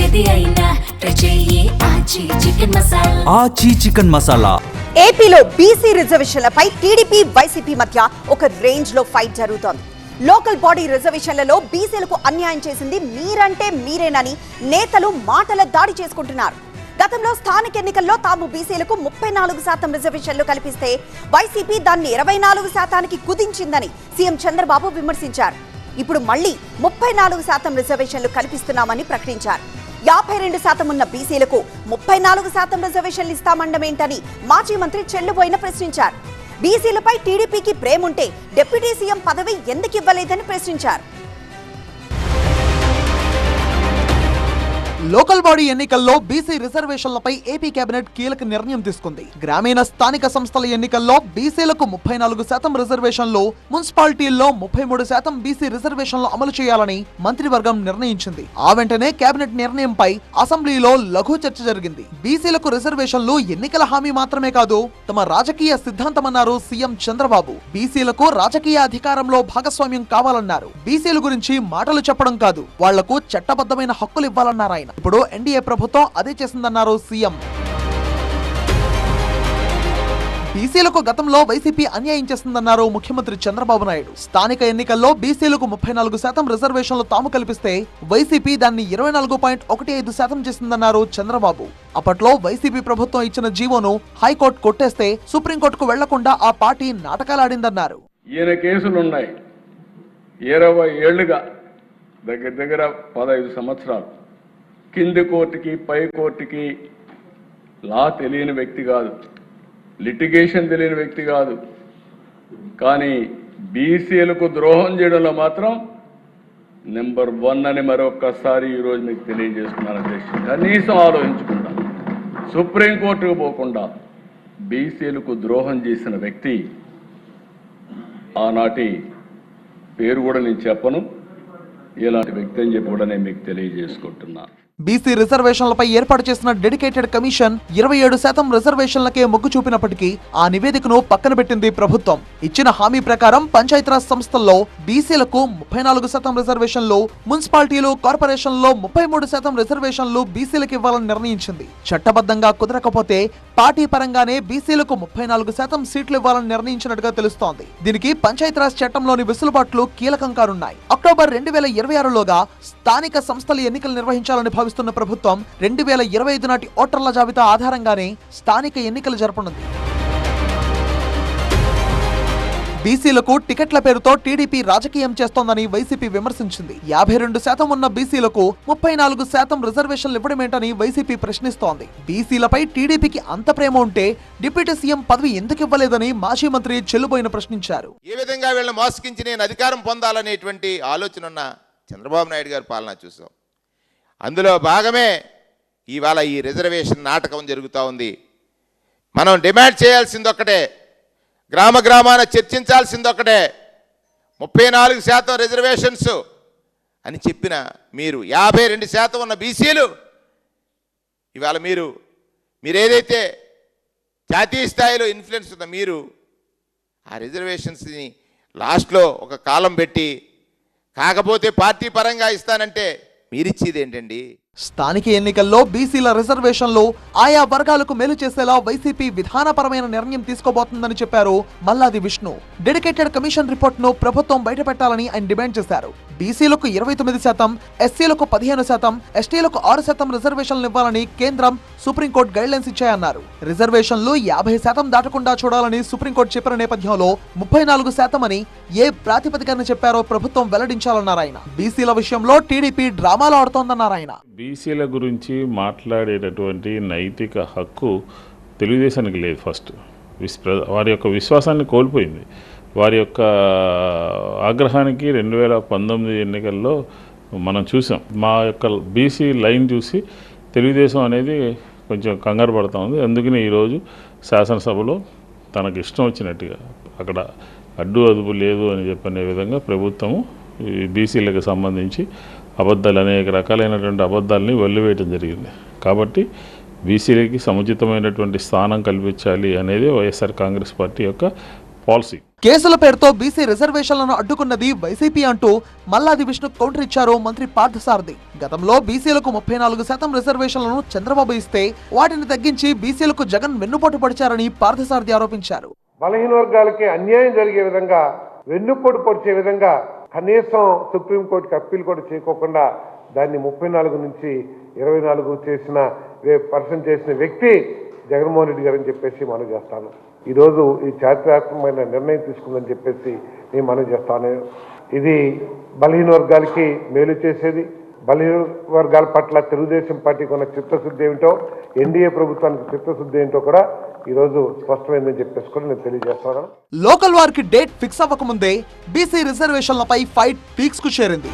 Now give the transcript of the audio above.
ఏది అయినా ట్రై చెయ్యి ఆచి చికెన్ మసాలా. ఆచి చికెన్ మసాలా. ఏపీలో బీసీ రిజర్వేషన్లపై టీడీపీ వైసీపీ మధ్య ఒక రేంజ్ లో ఫైట్ జరుగుతోంది. లోకల్ బాడీ రిజర్వేషన్లలో బీసీలకు అన్యాయం చేసింది మీరంటే మీరేనని నేతలు మాటల దాడి చేసుకుంటున్నారు. గతంలో స్థానిక ఎన్నికల్లో తాము బీసీలకు 34% రిజర్వేషన్లు కల్పిస్తే వైసీపీ దాన్ని 24% కుదించిందని సీఎం చంద్రబాబు విమర్శించారు. ఇప్పుడు మళ్లీ 34% రిజర్వేషన్లు కల్పిస్తున్నామని ప్రకటించారు. 52% ఉన్న బీసీలకు 34% రిజర్వేషన్లు ఇస్తామండమేంటని మాజీ మంత్రి చెల్లుబోయిన ప్రశ్నించారు. బీసీలపై టీడీపీకి ప్రేముంటే డిప్యూటీ సీఎం పదవి ఎందుకు ఇవ్వలేదని ప్రశ్నించారు. లోకల్ బాడీ ఎన్నికల్లో బీసీ రిజర్వేషన్లపై ఏపీ కేబినెట్ కీలక నిర్ణయం తీసుకుంది. గ్రామీణ స్థానిక సంస్థల ఎన్నికల్లో బీసీలకు 34% రిజర్వేషన్లు, మున్సిపాలిటీల్లో 33% బీసీ రిజర్వేషన్లు అమలు చేయాలని మంత్రివర్గం నిర్ణయించింది. ఆ వెంటనే కేబినెట్ నిర్ణయంపై అసెంబ్లీలో లఘు చర్చ జరిగింది. బీసీలకు రిజర్వేషన్లు ఎన్నికల హామీ మాత్రమే కాదు, తమ రాజకీయ సిద్ధాంతమన్నారు సీఎం చంద్రబాబు. బీసీలకు రాజకీయ అధికారంలో భాగస్వామ్యం కావాలన్నారు. బీసీల గురించి మాటలు చెప్పడం కాదు, వాళ్లకు చట్టబద్ధమైన హక్కులు ఇవ్వాలన్నారు ఆయన. ఇప్పుడు ఎన్డీఏ ప్రభుత్వం అదే చేసిందన్నారు సీఎం. బీసీలకు గతంలో వైసీపీ అన్యాయం చేస్తుందన్నారు ముఖ్యమంత్రి చంద్రబాబు నాయుడు. స్థానిక ఎన్నికల్లో బీసీలకు 34% రిజర్వేషన్లు తాము కల్పిస్తే వైసీపీ దాన్ని 24.15% చేసిందన్నారు చంద్రబాబు. అప్పట్లో వైసీపీ ప్రభుత్వం ఇచ్చిన జీవోను హైకోర్టు కొట్టేస్తే సుప్రీంకోర్టుకు వెళ్లకుండా ఆ పార్టీ నాటకాలాడిందన్నారు. ఈయన కేసులున్నాయి 20 ఏళ్లుగా, దగ్గర 15 సంవత్సరాలు. కింది కోర్టుకి పై కోర్టుకి లా తెలియని వ్యక్తి కాదు, లిటిగేషన్ తెలియని వ్యక్తి కాదు. కానీ బీసీలకు ద్రోహం చేయడంలో మాత్రం నెంబర్ 1 అని మరొక్కసారి ఈరోజు మీకు తెలియజేస్తున్నాను అధ్యక్షుడు. కనీసం ఆలోచించకుండా, సుప్రీంకోర్టుకు పోకుండా బీసీలకు ద్రోహం చేసిన వ్యక్తి, ఆనాటి పేరు కూడా నేను చెప్పను, ఇలాంటి వ్యక్తి అని చెప్పి కూడా నేను మీకు తెలియజేసుకుంటున్నా. బీసీ రిజర్వేషన్లపై ఏర్పాటు చేసిన డెడికేటెడ్ కమిషన్ 27% రిజర్వేషన్లకే మొగ్గు చూపినప్పటికీ ఆ నివేదికను పక్కన పెట్టింది ప్రభుత్వం. ఇచ్చిన హామీ ప్రకారం పంచాయతీరాజ్ సంస్థల్లో బీసీలకు 34% రిజర్వేషన్లు, మున్సిపాలిటీలు, కార్పొరేషన్లో 33% రిజర్వేషన్లు బీసీలకు ఇవ్వాలని నిర్ణయించింది. చట్టబద్ధంగా కుదరకపోతే పార్టీ పరంగానే బీసీలకు 34% సీట్లు ఇవ్వాలని నిర్ణయించినట్టుగా తెలుస్తోంది. దీనికి పంచాయతీరాజ్ చట్టంలోని వెసులుబాట్లు కీలకం కానున్నాయి. అక్టోబర్ 2026లోగా స్థానిక సంస్థల ఎన్నికలు నిర్వహించాలని భావిస్తున్న ప్రభుత్వం 2025 నాటి ఓటర్ల జాబితా ఆధారంగానే స్థానిక ఎన్నికలు జరపనుంది. బీసీలకు టికెట్ల పేరుతో టీడీపీ రాజకీయం చేస్తోందని వైసీపీ విమర్శించింది. 52% ఉన్న బీసీలకు 34% రిజర్వేషన్లు ఇవ్వడమేంటని వైసీపీ ప్రశ్నిస్తోంది. బీసీలపై టీడీపీకి అంత ప్రేమ ఉంటే డిప్యూటీ సీఎం పదవి ఎందుకు ఇవ్వలేదని మాజీ మంత్రి చెల్లుబోయిన ప్రశ్నించారు. ఏ విధంగా వీళ్ళని మోసగించి నేను అధికారం పొందాలనేటువంటి ఆలోచన ఉన్న చంద్రబాబు నాయుడు గారి పాలన చూసాం. అందులో భాగమే ఇవాళ ఈ రిజర్వేషన్ నాటకం జరుగుతూ ఉంది. మనం డిమాండ్ చేయాల్సింది ఒక్కటే, గ్రామాన చర్చించాల్సింది ఒకటే, 34% రిజర్వేషన్స్ అని చెప్పిన మీరు 52% ఉన్న బీసీలు ఇవాళ మీరు ఏదైతే జాతీయ స్థాయిలో ఇన్ఫ్లుయెన్స్ ఉందో మీరు ఆ రిజర్వేషన్స్ని లాస్ట్లో ఒక కాలం పెట్టి కాకపోతే పార్టీ పరంగా ఇస్తానంటే మీరిచ్చేది ఏంటండి? స్థానిక ఎన్నికల్లో బీసీల రిజర్వేషన్లు ఆయా వర్గాలకు మేలు చేసేలా వైసీపీ విధానపరమైన నిర్ణయం తీసుకోబోతుందని చెప్పారు Malladi Vishnu. Dedicated commission report ను ప్రభుత్వం బయటపెట్టాలని ఆయన డిమాండ్ చేశారు. బీసీలకు 29%, ఎస్సీలకు 15%, ఎస్టీలకు 6% రిజర్వేషన్లు ఇవ్వాలని కేంద్రం, సుప్రీంకోర్టు గైడ్లైన్స్ ఇచ్చాయన్నారు. రిజర్వేషన్లు 50% దాటకుండా చూడాలని సుప్రీంకోర్టు చెప్పిన నేపథ్యంలో 34% అని ఏ ప్రాతిపదికన చెప్పారో ప్రభుత్వం వెల్లడించాలన్నారు ఆయన. బీసీల విషయంలో టీడీపీ డ్రామాలు ఆడుతోందన్నారు ఆయన. బీసీల గురించి మాట్లాడేటటువంటి నైతిక హక్కు తెలుగుదేశానికి లేదు. ఫస్ట్ వారి యొక్క విశ్వాసాన్ని కోల్పోయింది. వారి యొక్క ఆగ్రహానికి 2019 ఎన్నికల్లో మనం చూసాం. మా యొక్క బీసీ లైన్ చూసి తెలుగుదేశం అనేది కొంచెం కంగారు పడుతూ ఉంది. అందుకని ఈరోజు శాసనసభలో తనకు ఇష్టం వచ్చినట్టుగా అక్కడ అడ్డు అదుపు లేదు అని చెప్పనే విధంగా ప్రభుత్వము బీసీలకు సంబంధించి అబద్ధాలు, అనేక రకాలైనటువంటి అబద్ధాలని వెల్లివేయటం జరిగింది. కాబట్టి బీసీలకి సముచితమైనటువంటి స్థానం కల్పించాలి అనేది వైఎస్ఆర్ కాంగ్రెస్ పార్టీ యొక్క పాలసీ. కేసుల పేరుతో బీసీ రిజర్వేషన్లను అడ్డుకున్నది వైసీపీ అంటూ మల్లాది విష్ణు కౌంటర్ ఇచ్చారు మంత్రి పార్థసారథి. గతంలో బీసీలకు 34% రిజర్వేషన్లను చంద్రబాబు ఇస్తే వాటిని తగ్గించి బీసీలకు జగన్ వెన్నుపోటు పడిచారని పార్థసారథి ఆరోపించారు. బలహీన వర్గాలకి అన్యాయం జరిగే విధంగా, వెన్నుపోటు పొడిచే విధంగా కనీసం సుప్రీంకోర్టుకి అప్పీల్ కూడా చేయకోకుండా దాన్ని 34 నుంచి 24 చేసిన చేసిన వ్యక్తి జగన్మోహన్ రెడ్డి గారు అని చెప్పేసి మనం చేస్తాను. ఈరోజు ఈ చారిత్రాత్మకమైన నిర్ణయం తీసుకుందని చెప్పేసి నేను మనం చేస్తాను. ఇది బలహీన వర్గాలకి మేలు చేసేది. బలహీన వర్గాల పట్ల తెలుగుదేశం పార్టీకి ఉన్న చిత్తశుద్ధి ఏమిటో, ఎన్డీఏ ప్రభుత్వానికి చిత్తశుద్ధి ఏంటో కూడా ఈరోజు స్పష్టమైందని చెప్పేసి కూడా నేను తెలియజేస్తున్నాను. లోకల్ వారికి డేట్ ఫిక్స్ అవ్వకముందే బీసీ రిజర్వేషన్లపై ఫైట్ పీక్స్ కు చేరింది.